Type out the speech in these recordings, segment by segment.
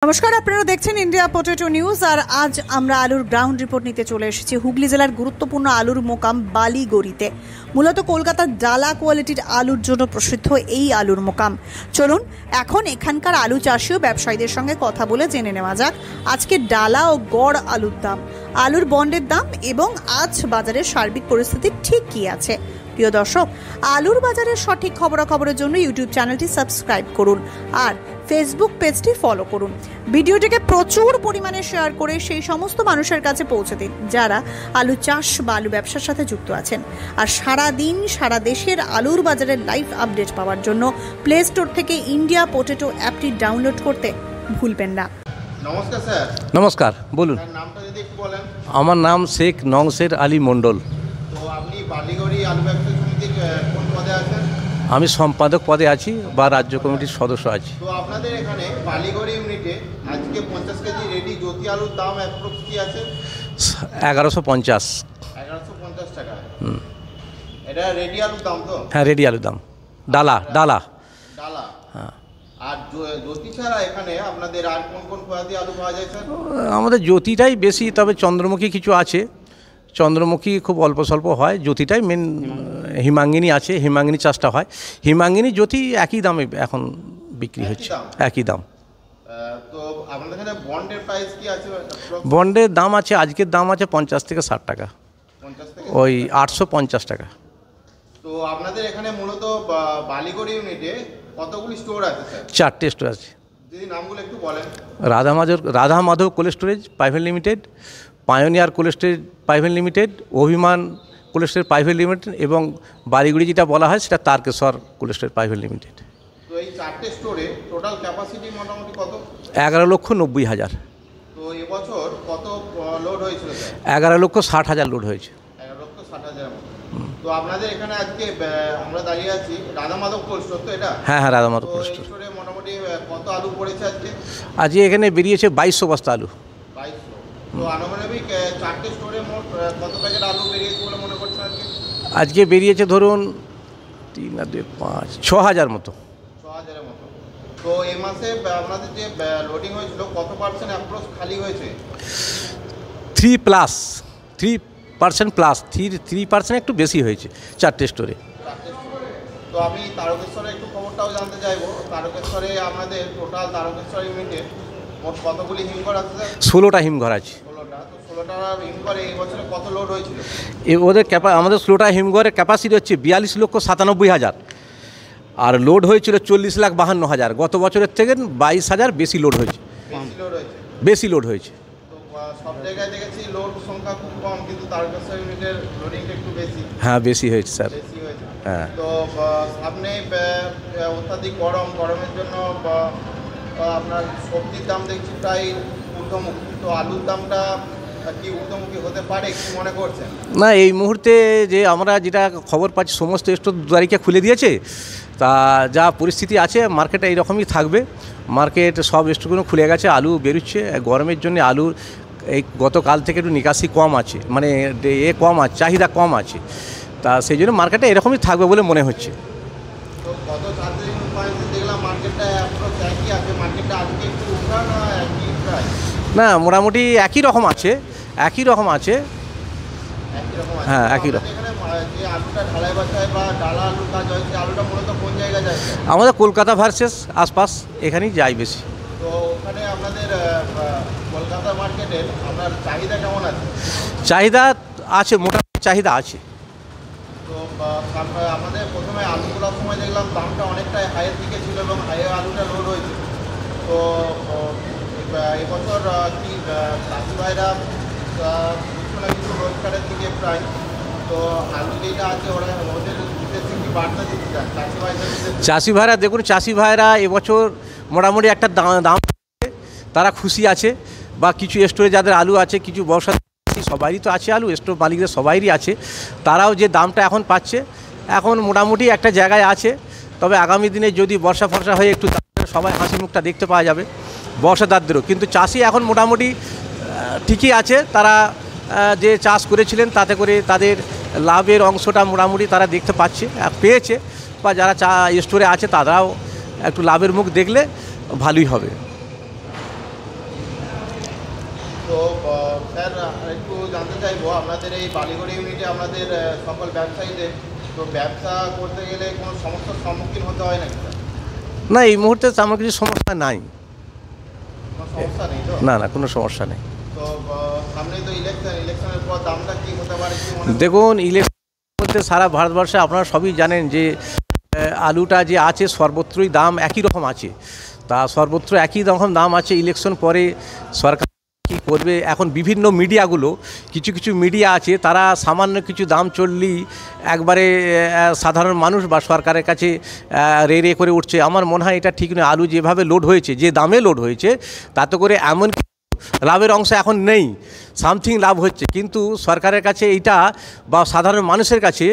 নমস্কার, আপনারা দেখছেন ইন্ডিয়া পটেটো নিউজ। আর আজ আমরা আলুর গ্রাউন্ড রিপোর্ট নিতে চলে এসেছি হুগলি জেলার গুরুত্বপূর্ণ আলুর মোকাম বালিগড়িতে। মূলত কলকাতার ডালা কোয়ালিটির আলুর জন্য প্রসিদ্ধ এই আলুর মোকাম। চলুন এখন এখানকার আলু চাষী ও ব্যবসায়ীদের সঙ্গে কথা বলে জেনে নেওয়া যাক আজকে ডালা ও গড় আলুর দাম, আলুর বন্ডের দাম এবং আজ বাজারের সার্বিক পরিস্থিতি ঠিক কী আছে। প্রিয় দর্শক, আলুর বাজারের সঠিক খবরাখবরের জন্য ইউটিউব চ্যানেলটি সাবস্ক্রাইব করুন আর ফেসবুক পেজটি ফলো করুন। ভিডিওটিকে প্রচুর পরিমাণে শেয়ার করে সেই সমস্ত মানুষের কাছে পৌঁছে দিন যারা আলু চাষ বা আলু ব্যবসার সাথে যুক্ত আছেন। আর সারা দিন সারা দেশের আলুর বাজারের লাইভ আপডেট পাওয়ার জন্য প্লে স্টোর থেকে ইন্ডিয়া পটেটো অ্যাপটি ডাউনলোড করতে ভুলবেন না। নমস্কার স্যার। নমস্কার, বলুন। নামটা যদি একটু বলেন। আমার নাম শেখ নওশের আলী মণ্ডল। তো আপনি বালিগড়ি আলু ব্যবসায়ী সমিতির কোন পদে আছেন? আমি সম্পাদক পদে আছি বা রাজ্য কমিটির সদস্য আছি। তো আপনাদের এখানে বালিগড়ি ইউনিটে আজকে 50 কেজি রেডি জ্যোতি আলুর দাম অ্যাপ্রক্স কি আছে? 1150। 1150 টাকা। এটা রেডি আলুর দাম তো? হ্যাঁ, রেডি আলুর দাম। ডালা ডালা ডালা। হ্যাঁ। আর জ্যোতি ছাড়া এখানে আপনাদের আর কোন কোন প্রজাতি আলু পাওয়া যায় স্যার? আমাদের জ্যোতিটাই বেশি, তবে চন্দ্রমুখী কিছু আছে। চন্দ্রমুখী খুব অল্প স্বল্প হয়, জ্যোতিটাই মেন। হিমাঙ্গিনী আছে, হিমাঙ্গিনী চাষটা হয়। হিমাঙ্গিনী জ্যোতি একই দামে এখন বিক্রি হচ্ছে, একই দাম। তো আপনাদের এখানে বন্ডের প্রাইস কি আছে? বন্ডের দাম আছে, আজকের দাম আছে 50 থেকে 60 টাকা, 50 থেকে ওই 850 টাকা। তো আপনাদের এখানে মূলত বালিগড়ি ইউনিটে কতগুলি স্টোর আছে স্যার? 4টে স্টোর আছে। যদি নামগুলো একটু বলেন। Radha Madhav cold storage private limited, pioneer cold storage private limited, Abhiman cold storage private limited এবং বালিগুড়ি যেটা বলা হয় সেটা Tarakeswar cold storage private limited. তো এই 4টে স্টোরে টোটাল ক্যাপাসিটি মোটামুটি কত? 11,90,000। তো এবছর কত লোড হয়েছিল স্যার? 11,60,000 লোড হয়েছে। 11,60,000 মতো। তো আপনাদের এখানে আজকে আমরা দাঁড়িয়ে আছি রাধা মাধব কোল্ড স্টোর, তো এটা? হ্যাঁ হ্যাঁ, রাধা মাধব কোল্ড স্টোর। স্টোরে মোটামুটি কত আলু পড়েছে আজকে? আজকে এখানে বেরিয়েছে 2200 বস্তা আলু। 2200। তো আনুমানিক 4টে স্টোরে মোট কত প্যাকেট আলু বেরিয়েছে বলে মনে করছেন আজকে? আজকে বেরিয়েছে ধরুন 3 আর 2 5 6,000 মতো। 6,000-এর মতো। তো এই মাসে আপনাদের যে লোডিং হয়েছিল কত পার্সেন্ট অ্যাপ্রক্স খালি হয়েছে? 3% প্লাস 3% একটু বেশি হয়েছে 4টে স্টোরে। তো আমি তারকেশ্বরে একটু খবরটাও জানতে চাইবো। তারকেশ্বরে আমাদের টোটাল তারকেশ্বর ইউনিটে মোট কতগুলি হিমঘর আছে? 16টা হিমঘর আছে। 16টা। তো 16টা হিমঘরে এই বছরে কত লোড হয়েছিল? ওদের আমাদের 16টা হিমঘরের ক্যাপাসিটি হচ্ছে 42,97,000 আর লোড হয়েছিল 40,52,000। গত বছরের থেকে 22,000 বেশি লোড হয়েছে। বেশি লোড হয়েছে। তো সব জায়গায় দেখেছি লোড সংখ্যা খুব কম, কিন্তু তারকেশ্বর ইউনিটের লোডিংটা একটু বেশি। হ্যাঁ, বেশি হয়েছে স্যার। বেশি হয়েছে। হ্যাঁ। তো সামনে অত্যাধিক গরমের জন্য আপনার সবজির দাম দেখছি প্রায় ঊর্ধ্বমুখী। তো আলুর দামটা কি ঊর্ধ্বমুখী হতে পারে কি মনে করছেন? না, এই মুহূর্তে যে আমরা যেটা খবর পাচ্ছি সমস্ত স্টোর 2 তারিখে খুলে দিয়েছে। তা যা পরিস্থিতি আছে মার্কেটে এইরকমই থাকবে। মার্কেট সব স্টোরগুলো খুলে গেছে, আলু বেরোচ্ছে। গরমের জন্য আলুর এই গতকাল থেকে একটু নিকাশি কম আছে, মানে কম আছে, চাহিদা কম আছে। তা সেই জন্য মার্কেটে এরকমই থাকবে বলে মনে হচ্ছে। তো গত 4 দিন দেখলাম মার্কেটটা একই আছে। মার্কেটটা আজকে একটু উঠা না একই প্রায়? না, মোটামুটি একই রকম আছে। হ্যাঁ, একই রকম। যে আলুটা ঢালাই বাছাই বা ডালা আলুর কাজ হয়, সেই আলুটা মূলত কোন জায়গায় যায়? আমাদের কলকাতা ভার্সেস আশপাশ এখানেই যাই বেশি। তো ওখানে আপনাদের কলকাতা মার্কেটের আপনার চাহিদা কেমন আছে? চাহিদা আছে, মোটামুটি চাহিদা আছে। তো আমাদের প্রথমে আলু তোলার সময় দেখলাম দামটা অনেকটাই হাইয়ের দিকে ছিল এবং হাইয়ে আলুটা লোড হয়েছে। তো এবছর কি চাষি ভাইরা কিছু না কিছু রোজগারের দিকে প্রায়, তো আলু যেটা আছে ওরা ওদের উদ্দেশ্যে কি বার্তা দিতে চান চাষি ভাইদের? চাষি ভাইরা দেখুন, চাষি ভাইরা এবছর মোটামুটি একটা দাম তারা খুশি আছে। বা কিছু স্টোরে যাদের আলু আছে, কিছু ব্যবসা সবারই তো আছে আলু, স্টোর মালিকদের সবাইরই আছে। তারাও যে দামটা এখন পাচ্ছে এখন মোটামুটি একটা জায়গায় আছে। তবে আগামী দিনে যদি বর্ষা ফর্ষা হয়ে একটু সবাই হাসি মুখটা দেখতে পাওয়া যাবে বর্ষাদারদেরও। কিন্তু চাষি এখন মোটামুটি ঠিকই আছে। তারা যে চাষ করেছিলেন তাতে করে তাদের লাভের অংশটা মোটামুটি তারা দেখতে পেয়েছে। বা যারা স্টোরে আছে তারাও একটু লাভের মুখ দেখলে ভালোই হবে। তো স্যার একটু জানতে চাইবো আপনাদের এই বালিগড়ি ইউনিটে আপনাদের সকল ব্যবসায়ীদের তো ব্যবসা করতে গেলে কোনো সমস্যার সম্মুখীন হতে হয় নাকি? না, এই মুহূর্তে তো আমার কিছু সমস্যা নাই। কোনো সমস্যা নেই তো? না, কোনো সমস্যা নেই। তো সামনে তো ইলেকশনের পর দামটা কি হতে পারে কি মনে হয়? দেখুন, ইলেকশনের মধ্যে সারা ভারতবর্ষে আপনারা সবই জানেন যে আলুটা যে আছে সর্বত্রই দাম একই রকম আছে। তা সর্বত্র একই রকম দাম আছে। ইলেকশন পরে সরকার কী করবে, এখন বিভিন্ন মিডিয়াগুলো কিছু মিডিয়া আছে, তারা সামান্য কিছু দাম চললেই একবারে সাধারণ মানুষ বা সরকারের কাছে রে করে উঠছে। আমার মনে হয় এটা ঠিক নয়। আলু যেভাবে লোড হয়েছে, যে দামে লোড হয়েছে, তাতে করে এমন লাভের অংশ এখন নেই। সামথিং লাভ হচ্ছে, কিন্তু সরকারের কাছে এইটা বা সাধারণ মানুষের কাছে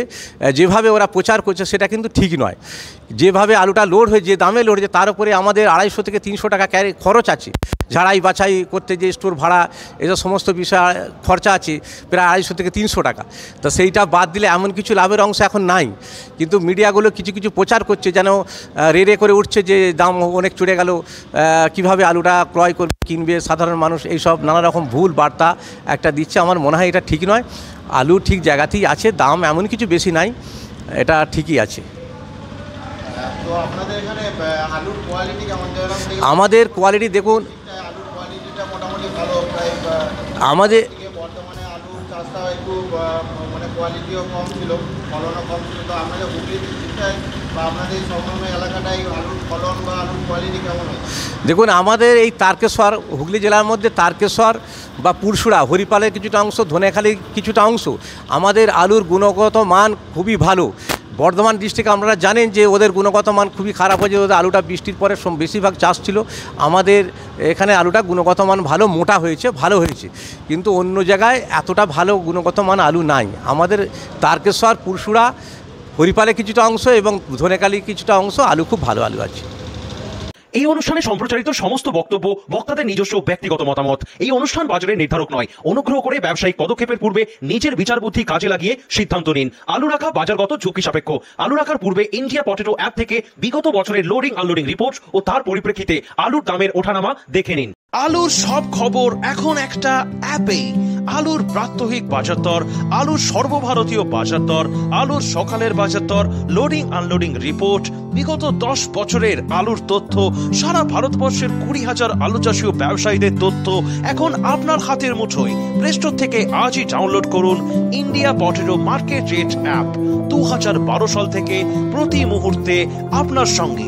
যেভাবে ওরা প্রচার করছে সেটা কিন্তু ঠিক নয়। যেভাবে আলুটা লোড হয়ে যে দামে লোড হয়েছে, তার উপরে আমাদের 250 থেকে 300 টাকা খরচ আছে। ঝাড়াই বাছাই করতে যে স্টোর ভাড়া, এসব সমস্ত বিষয় খরচা আছে প্রায় 250 থেকে 300 টাকা। তো সেইটা বাদ দিলে এমন কিছু লাভের অংশ এখন নাই। কিন্তু মিডিয়াগুলো কিছু প্রচার করছে যেন রে করে উঠছে যে দাম অনেক চড়ে গেল, কিভাবে আলুটা ক্রয় করবে, কিনবে সাধারণ মানুষ, এইসব নানা রকম ভুল বার্তা একটা দিচ্ছে। আমার মনে হয় এটা ঠিক নয়। আলু ঠিক জায়গাতেই আছে, দাম এমন কিছু বেশি নাই, এটা ঠিকই আছে। তো আপনাদের এখানে আলুর কোয়ালিটি কেমন? আমাদের কোয়ালিটি দেখুন, আলুর কোয়ালিটিটা মোটামুটি ভালো। প্রায় আমাদের বর্তমানে আলুর চাষটা একটু মানে কোয়ালিটিও কম ছিল, ফলনও কম ছিল। তো আপনাদের হুগলির দিকটায় বা আপনাদের সংলগ্ন এলাকাটায় আলুর ফলন বা আলুর কোয়ালিটি কেমন হয়েছে? দেখুন, আমাদের এই তারকেশ্বর, হুগলি জেলার মধ্যে তারকেশ্বর বা পুরসুরা, হরিপালের কিছুটা অংশ, ধনেখালির কিছুটা অংশ, আমাদের আলুর গুণগত মান খুবই ভালো। বর্ধমান ডিস্ট্রিক্টে আপনারা জানেন যে ওদের গুণগত মান খুবই খারাপ হয়েছে। ওদের আলুটা বৃষ্টির পরে বেশিরভাগ চাষ ছিল। আমাদের এখানে আলুটা গুণগত মান ভালো, মোটা হয়েছে, ভালো হয়েছে। কিন্তু অন্য জায়গায় এতটা ভালো গুণগত মান আলু নাই। আমাদের তারকেশ্বর, পুরসুরা, হরিপালে কিছুটা অংশ এবং ধনেখালি কিছুটা অংশ আলু খুব ভালো আলু আছে। এই অনুষ্ঠানে সম্প্রচারিত সমস্ত বক্তব্য বক্তাদের নিজস্ব ব্যক্তিগত মতামত। এই অনুষ্ঠান বাজারের নির্ধারক নয়। অনুগ্রহ করে ব্যবসায়িক পদক্ষেপের পূর্বে নিজের বিচার বুদ্ধি কাজে লাগিয়ে সিদ্ধান্ত নিন। আলু রাখা বাজারগত ঝুঁকি সাপেক্ষ। আলু রাখার পূর্বে ইন্ডিয়া পটেটো অ্যাপ থেকে বিগত বছরের লোডিং আনলোডিং রিপোর্ট ও তার পরিপ্রেক্ষিতে আলুর দামের ওঠানামা দেখে নিন। আলুর সব খবর এখন একটা অ্যাপেই। আলুর প্রাত্যহিক বাজার দর, আলুর সর্বভারতীয় বাজার দর, আলুর সকালের বাজার দর, লোডিং আনলোডিং রিপোর্ট, বিগত 10 বছরের আলুর তথ্য, সারা ভারতবর্ষের 20,000 আলু চাষী ও ব্যবসায়ীদের তথ্য এখন আপনার হাতের মুঠোয়। প্লে স্টোর থেকে আজই ডাউনলোড করুন India potato market rate app. 2012 সাল থেকে প্রতি মুহূর্তে আপনার সঙ্গে।